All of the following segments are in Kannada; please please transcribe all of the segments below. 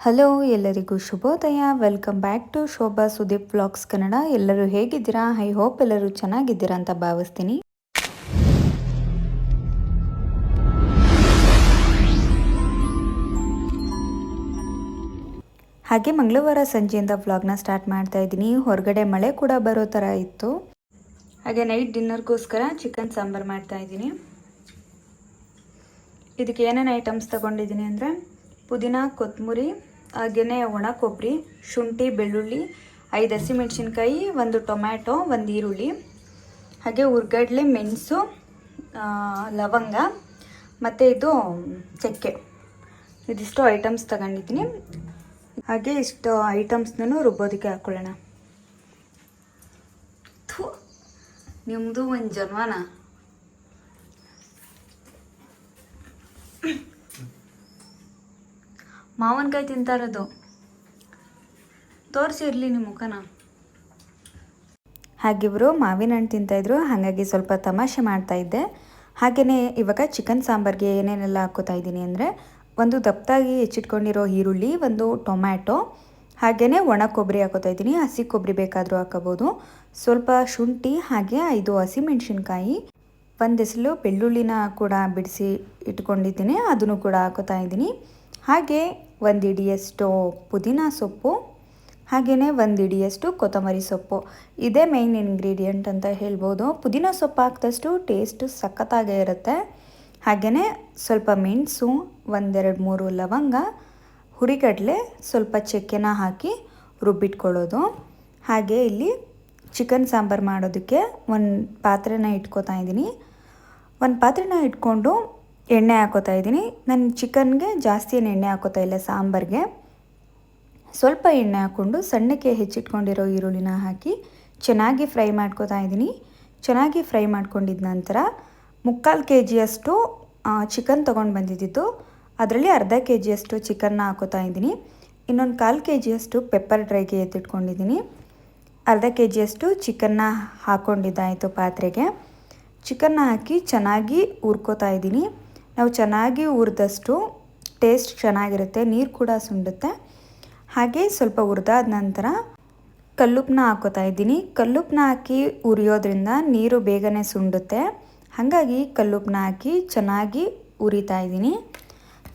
ಹಲೋ ಎಲ್ಲರಿಗೂ ಶುಭೋದಯ. Welcome back to Shobha Sudeep vlogs Kannada. ಎಲ್ಲರೂ ಹೇಗಿದ್ದೀರಾ? ಐ ಹೋಪ್ ಎಲ್ಲರೂ ಚೆನ್ನಾಗಿದ್ದೀರಾ ಅಂತ ಭಾವಿಸ್ತೀನಿ. ಹಾಗೆ ಮಂಗಳವಾರ ಸಂಜೆಯಿಂದ ವ್ಲಾಗ್ನ ಸ್ಟಾರ್ಟ್ ಮಾಡ್ತಾ ಇದ್ದೀನಿ. ಹೊರಗಡೆ ಮಳೆ ಕೂಡ ಬರೋ ಥರ ಇತ್ತು. ಹಾಗೆ ನೈಟ್ ಡಿನ್ನರ್ಗೋಸ್ಕರ ಚಿಕನ್ ಸಾಂಬಾರು ಮಾಡ್ತಾ ಇದ್ದೀನಿ. ಇದಕ್ಕೆ ಏನೇನು ಐಟಮ್ಸ್ ತೊಗೊಂಡಿದ್ದೀನಿ ಅಂದರೆ ಪುದೀನ, ಕೊತ್ತಂಬರಿ, ಹಾಗೆಯೇ ಒಣ ಕೊಬ್ಬರಿ, ಶುಂಠಿ, ಬೆಳ್ಳುಳ್ಳಿ, 5 ಹಸಿಮೆಣಸಿನ್ಕಾಯಿ, 1 ಟೊಮ್ಯಾಟೊ, 1 ಈರುಳ್ಳಿ, ಹಾಗೆ ಉರ್ಗಡ್ಲೆ, ಮೆಣಸು, ಲವಂಗ ಮತ್ತು ಇದು ಚಕ್ಕೆ. ಇದಿಷ್ಟು ಐಟಮ್ಸ್ ತಗೊಂಡಿದ್ದೀನಿ. ಹಾಗೆ ಇಷ್ಟು ಐಟಮ್ಸ್ನೂ ರುಬ್ಬೋದಕ್ಕೆ ಹಾಕ್ಕೊಳ್ಳೋಣ. ನಿಮ್ಮದು ಒಂದು ಜನ್ಮನ. ಮಾವಿನಕಾಯಿ ತಿಂತಾ ಇರೋದು ತೋರಿಸಿ ಇರಲಿ ನಿಮ್ಮ ಮುಖನ. ಹಾಗಿವರು ಮಾವಿನ ಹಣ್ಣು ತಿಂತಾಯಿದ್ರು, ಹಾಗಾಗಿ ಸ್ವಲ್ಪ ತಮಾಷೆ ಮಾಡ್ತಾ ಇದ್ದೆ. ಹಾಗೆಯೇ ಇವಾಗ ಚಿಕನ್ ಸಾಂಬಾರಿಗೆ ಏನೇನೆಲ್ಲ ಹಾಕೋತಾ ಇದ್ದೀನಿ ಅಂದರೆ ಒಂದು ದಪ್ಪದಾಗಿ ಹೆಚ್ಚಿಟ್ಕೊಂಡಿರೋ ಈರುಳ್ಳಿ, 1 ಟೊಮ್ಯಾಟೊ, ಹಾಗೆಯೇ ಒಣ ಕೊಬ್ಬರಿ ಹಾಕೋತಾ ಇದ್ದೀನಿ. ಹಸಿ ಕೊಬ್ಬರಿ ಬೇಕಾದರೂ ಹಾಕೋಬೋದು. ಸ್ವಲ್ಪ ಶುಂಠಿ, ಹಾಗೆ 5 ಹಸಿಮೆಣಸಿನ್ಕಾಯಿ, 1 ಎಸಳು ಬೆಳ್ಳುಳ್ಳಿನ ಕೂಡ ಬಿಡಿಸಿ ಇಟ್ಕೊಂಡಿದ್ದೀನಿ, ಅದನ್ನು ಕೂಡ ಹಾಕೋತಾ ಇದ್ದೀನಿ. ಹಾಗೆ 1 ಹಿಡಿಯಷ್ಟು ಪುದೀನ ಸೊಪ್ಪು, ಹಾಗೆಯೇ 1 ಹಿಡಿಯಷ್ಟು ಕೊತ್ತಂಬರಿ ಸೊಪ್ಪು. ಇದೇ ಮೇಯ್ನ್ ಇಂಗ್ರೀಡಿಯೆಂಟ್ ಅಂತ ಹೇಳ್ಬೋದು. ಪುದೀನ ಸೊಪ್ಪು ಹಾಕಿದಷ್ಟು ಟೇಸ್ಟು ಸಖತ್ತಾಗೇ ಇರುತ್ತೆ. ಹಾಗೆಯೇ ಸ್ವಲ್ಪ ಮೆಣಸು, 1-2-3 ಲವಂಗ, ಹುರಿಗಡಲೆ, ಸ್ವಲ್ಪ ಚಕ್ಕೆನ ಹಾಕಿ ರುಬ್ಬಿಟ್ಕೊಳ್ಳೋದು. ಹಾಗೆ ಇಲ್ಲಿ ಚಿಕನ್ ಸಾಂಬಾರು ಮಾಡೋದಕ್ಕೆ ಒಂದು ಪಾತ್ರೆನ ಇಟ್ಕೋತಾ ಇದ್ದೀನಿ. ಒಂದು ಪಾತ್ರೆನ ಇಟ್ಕೊಂಡು ಎಣ್ಣೆ ಹಾಕೋತಾ ಇದ್ದೀನಿ. ನಾನು ಚಿಕನ್ಗೆ ಜಾಸ್ತಿ ಏನು ಎಣ್ಣೆ ಹಾಕೋತಾ ಇಲ್ಲ, ಸಾಂಬಾರಿಗೆ ಸ್ವಲ್ಪ ಎಣ್ಣೆ ಹಾಕ್ಕೊಂಡು ಸಣ್ಣಕ್ಕೆ ಹೆಚ್ಚಿಟ್ಕೊಂಡಿರೋ ಈರುಳ್ಳಿನ ಹಾಕಿ ಚೆನ್ನಾಗಿ ಫ್ರೈ ಮಾಡ್ಕೋತಾ ಇದ್ದೀನಿ. ಚೆನ್ನಾಗಿ ಫ್ರೈ ಮಾಡ್ಕೊಂಡಿದ್ದ ನಂತರ 3/4 kg ಚಿಕನ್ ತೊಗೊಂಡು ಬಂದಿದ್ದು, ಅದರಲ್ಲಿ ಅರ್ಧ kg ಚಿಕನ್ನ ಹಾಕೋತಾ ಇದ್ದೀನಿ. ಇನ್ನೊಂದು 1/4 kg ಪೆಪ್ಪರ್ ಡ್ರೈಗೆ ಎತ್ತಿಟ್ಕೊಂಡಿದ್ದೀನಿ. ಅರ್ಧ kg ಚಿಕನ್ನ ಹಾಕ್ಕೊಂಡಿದ್ದಾಯಿತು ಪಾತ್ರೆಗೆ. ಚಿಕನ್ನ ಹಾಕಿ ಚೆನ್ನಾಗಿ ಹುರ್ಕೋತಾ ಇದ್ದೀನಿ. ನಾವು ಚೆನ್ನಾಗಿ ಹುರಿದಷ್ಟು ಟೇಸ್ಟ್ ಚೆನ್ನಾಗಿರುತ್ತೆ, ನೀರು ಕೂಡ ಸುಂಡುತ್ತೆ. ಹಾಗೆ ಸ್ವಲ್ಪ ಹುರಿದಾದ ನಂತರ ಕಲ್ಲುಪ್ಪನ್ನ ಹಾಕೋತಾ ಇದ್ದೀನಿ. ಕಲ್ಲುಪ್ಪನ್ನ ಹಾಕಿ ಹುರಿಯೋದ್ರಿಂದ ನೀರು ಬೇಗನೆ ಸುಂಡುತ್ತೆ, ಹಾಗಾಗಿ ಕಲ್ಲುಪ್ಪನ್ನ ಹಾಕಿ ಚೆನ್ನಾಗಿ ಹುರಿತಾ ಇದ್ದೀನಿ.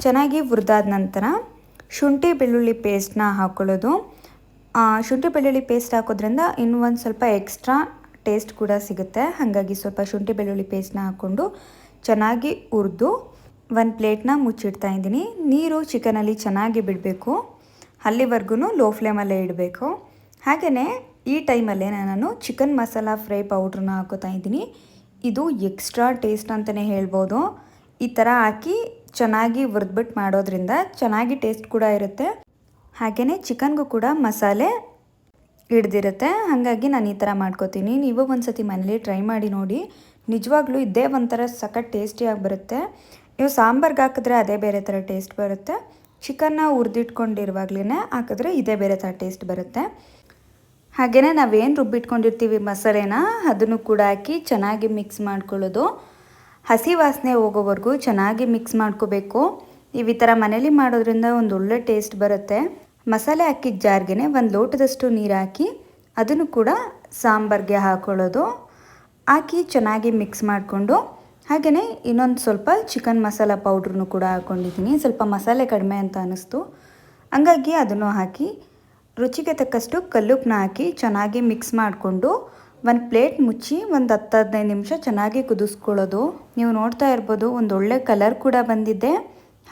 ಚೆನ್ನಾಗಿ ಹುರಿದಾದ ನಂತರ ಶುಂಠಿ ಬೆಳ್ಳುಳ್ಳಿ ಪೇಸ್ಟ್ನ ಹಾಕ್ಕೊಳ್ಳೋದು. ಶುಂಠಿ ಬೆಳ್ಳುಳ್ಳಿ ಪೇಸ್ಟ್ ಹಾಕೋದ್ರಿಂದ ಇನ್ನೂ ಒಂದು ಸ್ವಲ್ಪ ಎಕ್ಸ್ಟ್ರಾ ಟೇಸ್ಟ್ ಕೂಡ ಸಿಗುತ್ತೆ. ಹಾಗಾಗಿ ಸ್ವಲ್ಪ ಶುಂಠಿ ಬೆಳ್ಳುಳ್ಳಿ ಪೇಸ್ಟ್ನ ಹಾಕ್ಕೊಂಡು ಚೆನ್ನಾಗಿ ಹುರಿದು ಒಂದು ಪ್ಲೇಟ್ನ ಮುಚ್ಚಿಡ್ತಾ ಇದ್ದೀನಿ. ನೀರು ಚಿಕನಲ್ಲಿ ಚೆನ್ನಾಗಿ ಬಿಡಬೇಕು, ಅಲ್ಲಿವರೆಗೂ ಲೋ ಫ್ಲೇಮಲ್ಲೇ ಇಡಬೇಕು. ಹಾಗೆಯೇ ಈ ಟೈಮಲ್ಲೇ ನಾನು ಚಿಕನ್ ಮಸಾಲ ಫ್ರೈ ಪೌಡ್ರನ್ನ ಹಾಕೋತಾ ಇದ್ದೀನಿ. ಇದು ಎಕ್ಸ್ಟ್ರಾ ಟೇಸ್ಟ್ ಅಂತಲೇ ಹೇಳ್ಬೋದು. ಈ ಥರ ಹಾಕಿ ಚೆನ್ನಾಗಿ ಹುರಿದ್ಬಿಟ್ಟು ಮಾಡೋದ್ರಿಂದ ಚೆನ್ನಾಗಿ ಟೇಸ್ಟ್ ಕೂಡ ಇರುತ್ತೆ. ಹಾಗೆಯೇ ಚಿಕನ್ಗೂ ಕೂಡ ಮಸಾಲೆ ಹಿಡ್ದಿರುತ್ತೆ. ಹಾಗಾಗಿ ನಾನು ಈ ಥರ ಮಾಡ್ಕೋತೀನಿ. ನೀವು ಒಂದು ಸತಿ ಮನೇಲಿ ಟ್ರೈ ಮಾಡಿ ನೋಡಿ. ನಿಜವಾಗ್ಲೂ ಇದೇ ಒಂಥರ ಸಖತ್ ಟೇಸ್ಟಿಯಾಗಿ ಬರುತ್ತೆ. ನೀವು ಸಾಂಬಾರ್ಗೆ ಹಾಕಿದ್ರೆ ಅದೇ ಬೇರೆ ಥರ ಟೇಸ್ಟ್ ಬರುತ್ತೆ. ಚಿಕನ್ನ ಹುರಿದಿಟ್ಕೊಂಡಿರುವಾಗಲೇ ಹಾಕಿದ್ರೆ ಇದೇ ಬೇರೆ ಥರ ಟೇಸ್ಟ್ ಬರುತ್ತೆ. ಹಾಗೆಯೇ ನಾವೇನು ರುಬ್ಬಿಟ್ಕೊಂಡಿರ್ತೀವಿ ಮಸಾಲೆನ, ಅದನ್ನು ಕೂಡ ಹಾಕಿ ಚೆನ್ನಾಗಿ ಮಿಕ್ಸ್ ಮಾಡ್ಕೊಳ್ಳೋದು. ಹಸಿ ವಾಸನೆ ಹೋಗೋವರೆಗೂ ಚೆನ್ನಾಗಿ ಮಿಕ್ಸ್ ಮಾಡ್ಕೋಬೇಕು. ನೀವು ಈ ಥರ ಮನೇಲಿ ಮಾಡೋದ್ರಿಂದ ಒಂದು ಒಳ್ಳೆ ಟೇಸ್ಟ್ ಬರುತ್ತೆ. ಮಸಾಲೆ ಹಾಕಿದ ಜಾರ್ಗೆ 1 ಲೋಟದಷ್ಟು ನೀರು ಹಾಕಿ ಅದನ್ನು ಕೂಡ ಸಾಂಬಾರಿಗೆ ಹಾಕ್ಕೊಳ್ಳೋದು. ಹಾಕಿ ಚೆನ್ನಾಗಿ ಮಿಕ್ಸ್ ಮಾಡಿಕೊಂಡು ಹಾಗೆಯೇ ಇನ್ನೊಂದು ಸ್ವಲ್ಪ ಚಿಕನ್ ಮಸಾಲ ಪೌಡ್ರನ್ನು ಕೂಡ ಹಾಕ್ಕೊಂಡಿದ್ದೀನಿ. ಸ್ವಲ್ಪ ಮಸಾಲೆ ಕಡಿಮೆ ಅಂತ ಅನ್ನಿಸ್ತು, ಹಂಗಾಗಿ ಅದನ್ನು ಹಾಕಿ ರುಚಿಗೆ ತಕ್ಕಷ್ಟು ಕಲ್ಲುಪ್ಪನ್ನ ಹಾಕಿ ಚೆನ್ನಾಗಿ ಮಿಕ್ಸ್ ಮಾಡಿಕೊಂಡು ಒಂದು ಪ್ಲೇಟ್ ಮುಚ್ಚಿ ಒಂದು 10-15 ನಿಮಿಷ ಚೆನ್ನಾಗಿ ಕುದಿಸ್ಕೊಳ್ಳೋದು. ನೀವು ನೋಡ್ತಾ ಇರ್ಬೋದು ಒಂದು ಒಳ್ಳೆ ಕಲರ್ ಕೂಡ ಬಂದಿದೆ.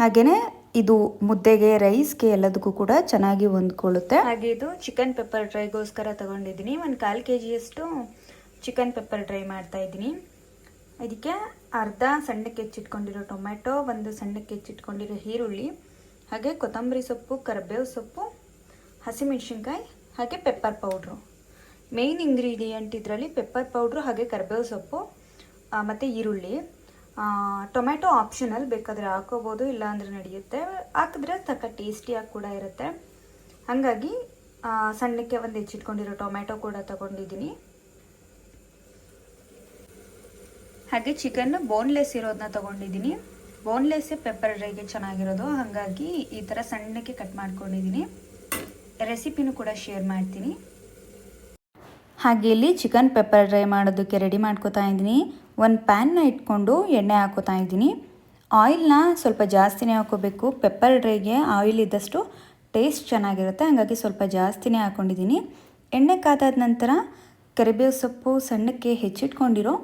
ಹಾಗೆಯೇ ಇದು ಮುದ್ದೆಗೆ, ರೈಸ್ಗೆ ಎಲ್ಲದಕ್ಕೂ ಕೂಡ ಚೆನ್ನಾಗಿ ಹೊಂದ್ಕೊಳ್ಳುತ್ತೆ. ಹಾಗೆ ಇದು ಚಿಕನ್ ಪೆಪ್ಪರ್ ಡ್ರೈಗೋಸ್ಕರ ತೊಗೊಂಡಿದ್ದೀನಿ. ಒಂದು 1/4 kg ಚಿಕನ್ ಪೆಪ್ಪರ್ ಡ್ರೈ ಮಾಡ್ತಾಯಿದ್ದೀನಿ. ಇದಕ್ಕೆ ಅರ್ಧ ಸಣ್ಣಕ್ಕೆ ಹೆಚ್ಚಿಟ್ಕೊಂಡಿರೋ ಟೊಮ್ಯಾಟೊ, 1 ಸಣ್ಣಕ್ಕೆ ಹೆಚ್ಚಿಟ್ಕೊಂಡಿರೋ ಈರುಳ್ಳಿ, ಹಾಗೆ ಕೊತ್ತಂಬರಿ ಸೊಪ್ಪು, ಕರಿಬೇವು ಸೊಪ್ಪು, ಹಸಿಮೆಣಸಿನ್ಕಾಯಿ, ಹಾಗೆ ಪೆಪ್ಪರ್ ಪೌಡ್ರು. ಮೇಯ್ನ್ ಇಂಗ್ರೀಡಿಯೆಂಟ್ ಇದರಲ್ಲಿ ಪೆಪ್ಪರ್ ಪೌಡ್ರು, ಹಾಗೆ ಕರಿಬೇವು ಸೊಪ್ಪು ಮತ್ತು ಈರುಳ್ಳಿ. ಟೊಮ್ಯಾಟೊ ಆಪ್ಷನಲ್, ಬೇಕಾದರೆ ಹಾಕೋಬೋದು, ಇಲ್ಲಾಂದರೆ ನಡೆಯುತ್ತೆ. ಹಾಕಿದ್ರೆ ಸಖತ್ ಟೇಸ್ಟಿಯಾಗಿ ಕೂಡ ಇರುತ್ತೆ. ಹಾಗಾಗಿ ಸಣ್ಣಕ್ಕೆ ಒಂದು ಹೆಚ್ಚಿಟ್ಕೊಂಡಿರೋ ಟೊಮ್ಯಾಟೊ ಕೂಡ ತಗೊಂಡಿದ್ದೀನಿ. ಹಾಗೆ ಚಿಕನ್ ಬೋನ್ಲೆಸ್ ಇರೋದನ್ನ ತೊಗೊಂಡಿದ್ದೀನಿ. ಬೋನ್ಲೆಸ್ಸೇ ಪೆಪ್ಪರ್ ಡ್ರೈಗೆ ಚೆನ್ನಾಗಿರೋದು. ಹಾಗಾಗಿ ಈ ಥರ ಸಣ್ಣಕ್ಕೆ ಕಟ್ ಮಾಡ್ಕೊಂಡಿದ್ದೀನಿ. ರೆಸಿಪಿನೂ ಕೂಡ ಶೇರ್ ಮಾಡ್ತೀನಿ. ಹಾಗೆ ಇಲ್ಲಿ ಚಿಕನ್ ಪೆಪ್ಪರ್ ಡ್ರೈ ಮಾಡೋದಕ್ಕೆ ರೆಡಿ ಮಾಡ್ಕೋತಾ ಇದ್ದೀನಿ. ಒಂದು ಪ್ಯಾನ್ನ ಇಟ್ಕೊಂಡು ಎಣ್ಣೆ ಹಾಕೋತಾ ಇದ್ದೀನಿ. ಆಯಿಲ್ನ ಸ್ವಲ್ಪ ಜಾಸ್ತಿನೇ ಹಾಕೋಬೇಕು. ಪೆಪ್ಪರ್ ಡ್ರೈಗೆ ಆಯಿಲ್ ಇದ್ದಷ್ಟು ಟೇಸ್ಟ್ ಚೆನ್ನಾಗಿರುತ್ತೆ, ಹಾಗಾಗಿ ಸ್ವಲ್ಪ ಜಾಸ್ತಿನೇ ಹಾಕ್ಕೊಂಡಿದ್ದೀನಿ. ಎಣ್ಣೆ ಕಾದಾದ ನಂತರ ಕರಿಬೇವು ಸೊಪ್ಪು, ಸಣ್ಣಕ್ಕೆ ಹೆಚ್ಚಿಟ್ಕೊಂಡಿರೋ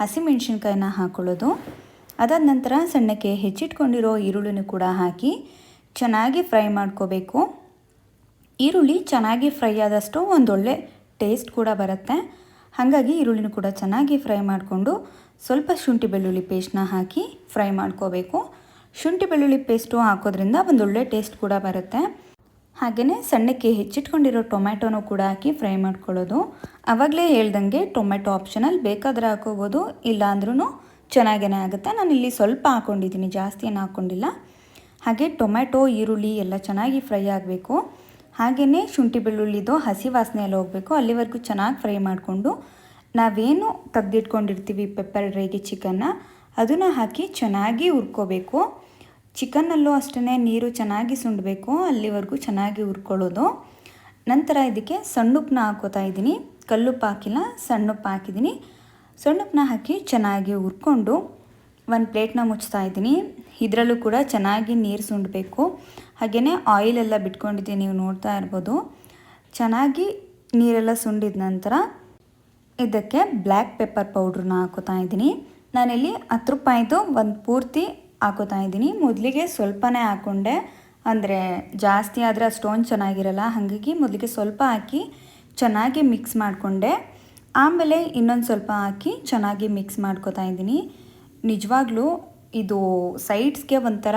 ಹಸಿಮೆಣ್ಸಿನ್ಕಾಯಿನ ಹಾಕ್ಕೊಳ್ಳೋದು. ಅದಾದ ನಂತರ ಸಣ್ಣಕ್ಕೆ ಹೆಚ್ಚಿಟ್ಕೊಂಡಿರೋ ಈರುಳ್ಳಿನೂ ಕೂಡ ಹಾಕಿ ಚೆನ್ನಾಗಿ ಫ್ರೈ ಮಾಡ್ಕೋಬೇಕು. ಈರುಳ್ಳಿ ಚೆನ್ನಾಗಿ ಫ್ರೈ ಆದಷ್ಟು ಒಂದೊಳ್ಳೆ ಟೇಸ್ಟ್ ಕೂಡ ಬರುತ್ತೆ. ಹಾಗಾಗಿ ಈರುಳ್ಳಿನೂ ಕೂಡ ಚೆನ್ನಾಗಿ ಫ್ರೈ ಮಾಡಿಕೊಂಡು ಸ್ವಲ್ಪ ಶುಂಠಿ ಬೆಳ್ಳುಳ್ಳಿ ಪೇಸ್ಟ್ನ ಹಾಕಿ ಫ್ರೈ ಮಾಡ್ಕೋಬೇಕು. ಶುಂಠಿ ಬೆಳ್ಳುಳ್ಳಿ ಪೇಸ್ಟು ಹಾಕೋದ್ರಿಂದ ಒಂದೊಳ್ಳೆ ಟೇಸ್ಟ್ ಕೂಡ ಬರುತ್ತೆ. ಹಾಗೆಯೇ ಸಣ್ಣಕ್ಕೆ ಹೆಚ್ಚಿಟ್ಕೊಂಡಿರೋ ಟೊಮ್ಯಾಟೊನೂ ಕೂಡ ಹಾಕಿ ಫ್ರೈ ಮಾಡ್ಕೊಳ್ಳೋದು. ಆವಾಗಲೇ ಹೇಳ್ದಂಗೆ ಟೊಮೆಟೊ ಆಪ್ಷನಲ್, ಬೇಕಾದರೆ ಹಾಕೋಬೋದು, ಇಲ್ಲ ಅಂದ್ರೂ ಚೆನ್ನಾಗೇ ಆಗುತ್ತೆ. ನಾನಿಲ್ಲಿ ಸ್ವಲ್ಪ ಹಾಕ್ಕೊಂಡಿದ್ದೀನಿ, ಜಾಸ್ತಿ ಏನು ಹಾಕ್ಕೊಂಡಿಲ್ಲ. ಹಾಗೆ ಟೊಮೆಟೊ ಈರುಳ್ಳಿ ಎಲ್ಲ ಚೆನ್ನಾಗಿ ಫ್ರೈ ಆಗಬೇಕು. ಹಾಗೆಯೇ ಶುಂಠಿ ಬೆಳ್ಳುಳ್ಳಿದು ಹಸಿ ವಾಸನೆ ಎಲ್ಲ ಹೋಗಬೇಕು, ಅಲ್ಲಿವರೆಗೂ ಚೆನ್ನಾಗಿ ಫ್ರೈ ಮಾಡಿಕೊಂಡು ನಾವೇನು ತೆಗೆದಿಟ್ಕೊಂಡಿರ್ತೀವಿ ಪೆಪ್ಪರ್ ಡ್ರೈಗೆ ಚಿಕನ್ನ, ಅದನ್ನು ಹಾಕಿ ಚೆನ್ನಾಗಿ ಹುರ್ಕೋಬೇಕು. ಚಿಕನ್ನಲ್ಲೂ ಅಷ್ಟೇ ನೀರು ಚೆನ್ನಾಗಿ ಸುಂಡಬೇಕು, ಅಲ್ಲಿವರೆಗೂ ಚೆನ್ನಾಗಿ ಹುರ್ಕೊಳ್ಳೋದು. ನಂತರ ಇದಕ್ಕೆ ಸಣ್ಣುಪ್ಪನ್ನ ಹಾಕೋತಾ ಇದ್ದೀನಿ. ಕಲ್ಲುಪ್ಪು ಹಾಕಿಲ್ಲ, ಸಣ್ಣುಪ್ಪು ಹಾಕಿದ್ದೀನಿ. ಸಣ್ಣುಪ್ಪನ್ನ ಹಾಕಿ ಚೆನ್ನಾಗಿ ಹುರ್ಕೊಂಡು ಒಂದು ಪ್ಲೇಟ್ನ ಮುಚ್ತಾ ಇದ್ದೀನಿ. ಇದರಲ್ಲೂ ಕೂಡ ಚೆನ್ನಾಗಿ ನೀರು ಸುಂಡಬೇಕು. ಹಾಗೆಯೇ ಆಯಿಲೆಲ್ಲ ಬಿಟ್ಕೊಂಡಿದ್ದೀನಿ, ನೀವು ನೋಡ್ತಾ ಇರ್ಬೋದು. ಚೆನ್ನಾಗಿ ನೀರೆಲ್ಲ ಸುಂಡಿದ ನಂತರ ಇದಕ್ಕೆ ಬ್ಲ್ಯಾಕ್ ಪೆಪ್ಪರ್ ಪೌಡ್ರನ್ನ ಹಾಕೋತಾ ಇದ್ದೀನಿ. ನಾನಿಲ್ಲಿ 10 ರೂಪಾಯಿದು ಒಂದು ಪೂರ್ತಿ ಹಾಕೋತಾ ಇದ್ದೀನಿ. ಮೊದಲಿಗೆ ಸ್ವಲ್ಪನೇ ಹಾಕ್ಕೊಂಡೆ, ಅಂದರೆ ಜಾಸ್ತಿ ಆದರೆ ಅಷ್ಟೊಂದು ಚೆನ್ನಾಗಿರಲ್ಲ. ಹಾಗಾಗಿ ಮೊದಲಿಗೆ ಸ್ವಲ್ಪ ಹಾಕಿ ಚೆನ್ನಾಗಿ ಮಿಕ್ಸ್ ಮಾಡಿಕೊಂಡೆ. ಆಮೇಲೆ ಇನ್ನೊಂದು ಸ್ವಲ್ಪ ಹಾಕಿ ಚೆನ್ನಾಗಿ ಮಿಕ್ಸ್ ಮಾಡ್ಕೋತಾ ಇದ್ದೀನಿ. ನಿಜವಾಗ್ಲೂ ಇದು ಸೈಡ್ಸ್ಗೆ ಒಂಥರ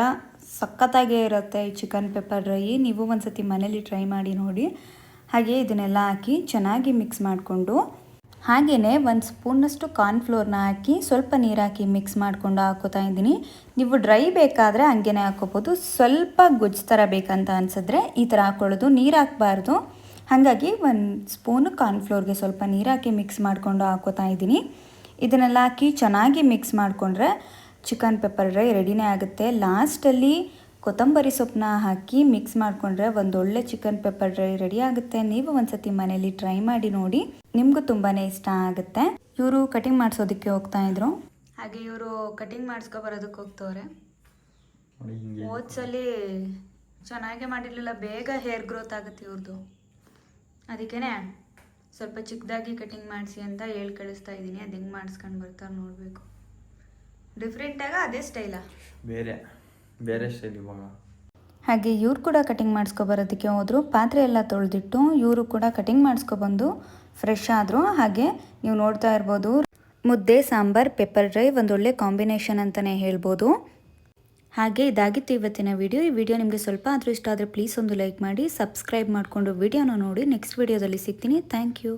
ಸಖತ್ತಾಗೇ ಇರುತ್ತೆ ಈ ಚಿಕನ್ ಪೆಪ್ಪರ್ ಡ್ರೈ. ನೀವು ಒಂದು ಸತಿ ಮನೇಲಿ ಟ್ರೈ ಮಾಡಿ ನೋಡಿ. ಹಾಗೆ ಇದನ್ನೆಲ್ಲ ಹಾಕಿ ಚೆನ್ನಾಗಿ ಮಿಕ್ಸ್ ಮಾಡಿಕೊಂಡು ಹಾಗೆಯೇ ಒಂದು ಸ್ಪೂನಷ್ಟು ಕಾರ್ನ್ಫ್ಲೋರ್ನ ಹಾಕಿ ಸ್ವಲ್ಪ ನೀರು ಹಾಕಿ ಮಿಕ್ಸ್ ಮಾಡಿಕೊಂಡು ಹಾಕೋತಾ ಇದ್ದೀನಿ. ನೀವು ಡ್ರೈ ಬೇಕಾದರೆ ಹಂಗೇ ಹಾಕ್ಕೋಬೋದು. ಸ್ವಲ್ಪ ಗೊಜ್ಜು ಥರ ಬೇಕಂತ ಅನಿಸಿದ್ರೆ ಈ ಥರ ಹಾಕ್ಕೊಳ್ಳೋದು, ನೀರು ಹಾಕಬಾರ್ದು. ಹಾಗಾಗಿ ಒಂದು ಸ್ಪೂನು ಕಾರ್ನ್ಫ್ಲೋರ್ಗೆ ಸ್ವಲ್ಪ ನೀರು ಹಾಕಿ ಮಿಕ್ಸ್ ಮಾಡಿಕೊಂಡು ಹಾಕೋತಾ ಇದ್ದೀನಿ. ಇದನ್ನೆಲ್ಲ ಹಾಕಿ ಚೆನ್ನಾಗಿ ಮಿಕ್ಸ್ ಮಾಡಿಕೊಂಡ್ರೆ ಚಿಕನ್ ಪೆಪ್ಪರ್ ಡ್ರೈ ರೆಡಿನೇ ಆಗುತ್ತೆ. ಲಾಸ್ಟಲ್ಲಿ ಕೊತ್ತಂಬರಿ ಸೊಪ್ಪನ್ನ ಹಾಕಿ ಮಿಕ್ಸ್ ಮಾಡಿಕೊಂಡ್ರೆ ಒಂದೊಳ್ಳೆ ಚಿಕನ್ ಪೆಪ್ಪರ್ ಡ್ರೈ ರೆಡಿ ಆಗುತ್ತೆ. ನೀವು ಒಂದ್ಸತಿ ಮನೇಲಿ ಟ್ರೈ ಮಾಡಿ ನೋಡಿ, ನಿಮಗೂ ತುಂಬಾ ಇಷ್ಟ ಆಗುತ್ತೆ. ಇವರು ಕಟಿಂಗ್ ಮಾಡಿಸೋದಕ್ಕೆ ಹೋಗ್ತಾ ಇದ್ರು, ಹಾಗೆ ಇವರು ಕಟಿಂಗ್ ಮಾಡಿಸ್ಕೊ ಬರೋದಕ್ಕೆ ಹೋಗ್ತವ್ರೆ. ಓದ್ಸಲಿ ಚೆನ್ನಾಗೇ ಮಾಡಿರಲಿಲ್ಲ, ಬೇಗ ಹೇರ್ ಗ್ರೋತ್ ಆಗುತ್ತೆ ಇವ್ರದ್ದು. ಅದಕ್ಕೇ ಸ್ವಲ್ಪ ಚಿಕ್ಕದಾಗಿ ಕಟಿಂಗ್ ಮಾಡಿಸಿ ಅಂತ ಹೇಳಿ ಕಳಿಸ್ತಾ ಇದ್ದೀನಿ. ಅದು ಹೆಂಗೆ ಮಾಡಿಸ್ಕೊಂಡು ಬರ್ತಾರೆ ನೋಡಬೇಕು. ಡಿಫ್ರೆಂಟಾಗ ಅದೇ ಸ್ಟೈಲಾ, ಬೇರೆ ಸ್ಟೈಲ್ ಇವಾಗ. ಹಾಗೆ ಇವ್ರು ಕೂಡ ಕಟಿಂಗ್ ಮಾಡಿಸ್ಕೊಬರೋದಕ್ಕೆ ಹೋದರು. ಪಾತ್ರೆ ಎಲ್ಲ ತೊಳೆದಿಟ್ಟು ಇವರು ಕೂಡ ಕಟಿಂಗ್ ಮಾಡಿಸ್ಕೊಬಂದು ಫ್ರೆಶ್ ಆದರು. ಹಾಗೆ ನೀವು ನೋಡ್ತಾ ಇರ್ಬೋದು, ಮುದ್ದೆ ಸಾಂಬಾರ್ ಪೆಪ್ಪರ್ ಡ್ರೈ ಒಂದೊಳ್ಳೆ ಕಾಂಬಿನೇಷನ್ ಅಂತಲೇ ಹೇಳ್ಬೋದು. ಹಾಗೆ ಇದಾಗಿತ್ತು ಇವತ್ತಿನ ವಿಡಿಯೋ. ಈ ವಿಡಿಯೋ ನಿಮಗೆ ಸ್ವಲ್ಪ ಆದರೂ ಇಷ್ಟ ಆದರೆ ಪ್ಲೀಸ್ ಒಂದು ಲೈಕ್ ಮಾಡಿ, ಸಬ್ಸ್ಕ್ರೈಬ್ ಮಾಡಿಕೊಂಡು ವಿಡಿಯೋನ ನೋಡಿ. ನೆಕ್ಸ್ಟ್ ವಿಡಿಯೋದಲ್ಲಿ ಸಿಗ್ತೀನಿ. Thank you.